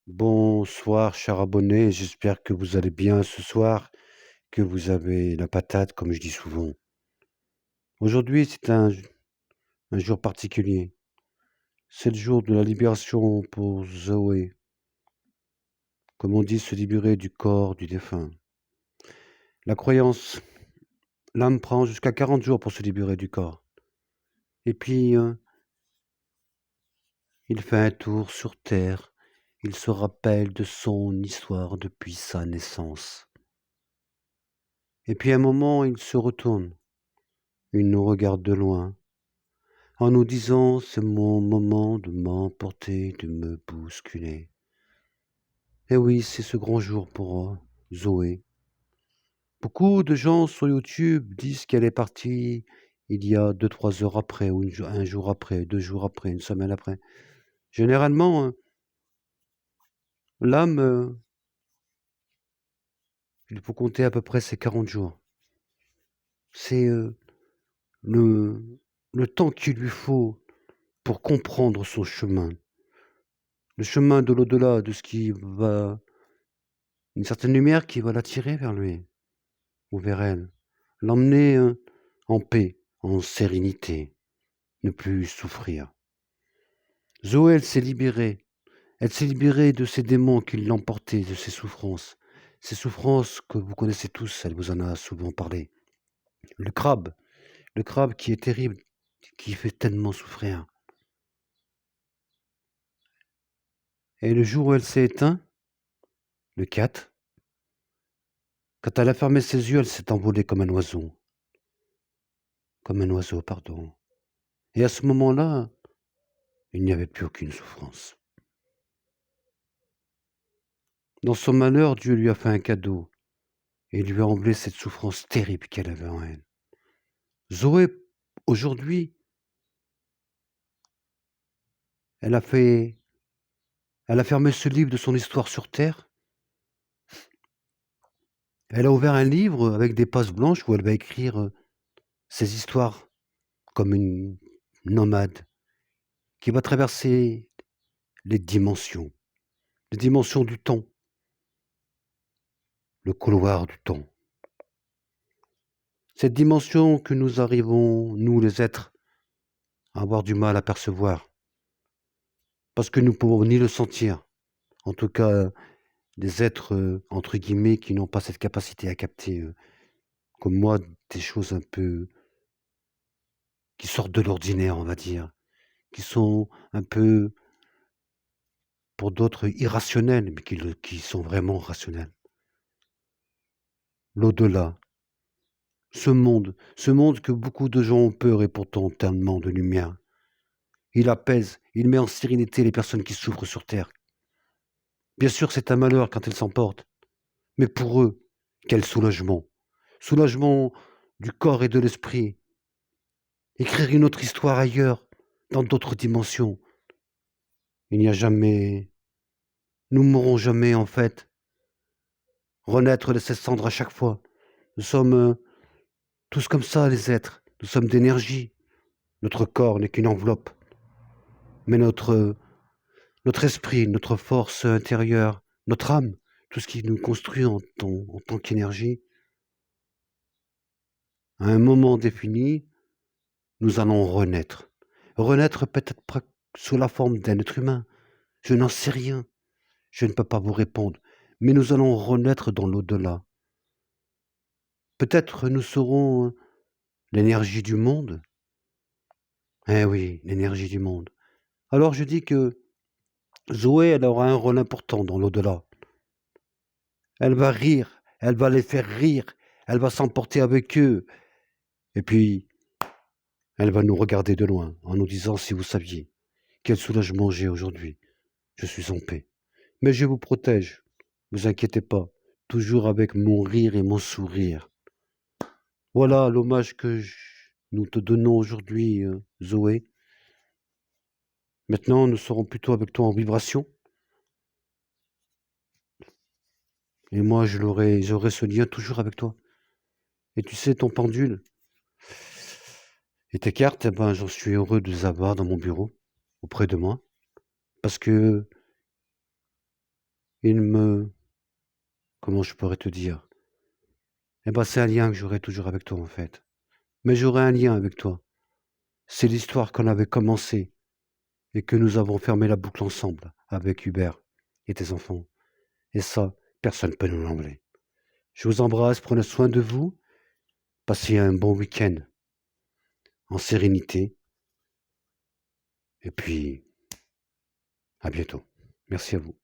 Bonsoir, cher abonné, j'espère que vous allez bien ce soir, que vous avez la patate, comme je dis souvent. Aujourd'hui, c'est un jour particulier. C'est le jour de la libération pour Zoé, comme on dit, se libérer du corps du défunt. La croyance, l'âme prend jusqu'à 40 jours pour se libérer du corps. Et puis, il fait un tour sur Terre, il se rappelle de son histoire depuis sa naissance. Et puis, à un moment, il se retourne, il nous regarde de loin, en nous disant: «C'est mon moment de m'emporter, de me bousculer». Et oui, c'est ce grand jour pour, Zoé. Beaucoup de gens sur YouTube disent qu'elle est partie il y a 2-3 heures après ou un jour après, 2 jours après, une semaine après. Généralement, l'âme, il faut compter à peu près ses 40 jours. C'est, le le temps qu'il lui faut pour comprendre son chemin. Le chemin de l'au-delà, de ce qui va une certaine lumière qui va l'attirer vers lui. Ou vers elle, l'emmener, en paix, en sérénité, ne plus souffrir. Zoé, elle s'est libérée de ces démons qui l'emportaient, de ces souffrances que vous connaissez tous, elle vous en a souvent parlé. Le crabe, le crabe qui est terrible, qui fait tellement souffrir. Et le jour où elle s'est éteinte, le 4, quand elle a fermé ses yeux, elle s'est envolée comme un oiseau, pardon. Et à ce moment-là, il n'y avait plus aucune souffrance. Dans son malheur, Dieu lui a fait un cadeau et lui a enlevé cette souffrance terrible qu'elle avait en elle. Zoé, aujourd'hui, elle a fait elle a fermé ce livre de son histoire sur terre. Elle a ouvert un livre avec des pages blanches où elle va écrire, ses histoires comme une nomade qui va traverser les dimensions du temps, le couloir du temps. Cette dimension que nous arrivons, nous les êtres, à avoir du mal à percevoir, parce que nous ne pouvons ni le sentir, en tout cas des êtres, entre guillemets, qui n'ont pas cette capacité à capter, comme moi, des choses un peu qui sortent de l'ordinaire, on va dire, qui sont un peu, pour d'autres, irrationnelles, mais qui sont vraiment rationnelles. L'au-delà, ce monde que beaucoup de gens ont peur et pourtant tellement de lumière. Il apaise, il met en sérénité les personnes qui souffrent sur terre. Bien sûr, c'est un malheur quand elles s'emportent, mais pour eux, quel soulagement! Soulagement du corps et de l'esprit. Écrire une autre histoire ailleurs, dans d'autres dimensions. Il n'y a jamais nous mourrons jamais, en fait. Renaître de ses cendres à chaque fois. Nous sommes, tous comme ça, les êtres. Nous sommes d'énergie. Notre corps n'est qu'une enveloppe. Mais notre esprit, notre force intérieure, notre âme, tout ce qui nous construit en tant qu'énergie, à un moment défini, nous allons renaître. Renaître peut-être sous la forme d'un être humain. Je n'en sais rien. Je ne peux pas vous répondre. Mais nous allons renaître dans l'au-delà. Peut-être nous serons l'énergie du monde. Eh oui, l'énergie du monde. Alors je dis que Zoé, elle aura un rôle important dans l'au-delà. Elle va rire, elle va les faire rire, elle va s'emporter avec eux. Et puis, elle va nous regarder de loin en nous disant: «Si vous saviez quel soulagement j'ai aujourd'hui, je suis en paix. Mais je vous protège, vous inquiétez pas, toujours avec mon rire et mon sourire». Voilà l'hommage que nous te donnons aujourd'hui, Zoé. Maintenant, nous serons plutôt avec toi en vibration et moi j'aurai ce lien toujours avec toi. Et tu sais, ton pendule et tes cartes, eh ben, j'en suis heureux de les avoir dans mon bureau, auprès de moi, parce que il me comment je pourrais te dire? Eh ben, c'est un lien que j'aurai toujours avec toi, en fait. Mais j'aurai un lien avec toi. C'est l'histoire qu'on avait commencée et que nous avons fermé la boucle ensemble avec Hubert et tes enfants. Et ça, personne ne peut nous l'enlever. Je vous embrasse, prenez soin de vous, passez un bon week-end en sérénité et puis à bientôt. Merci à vous.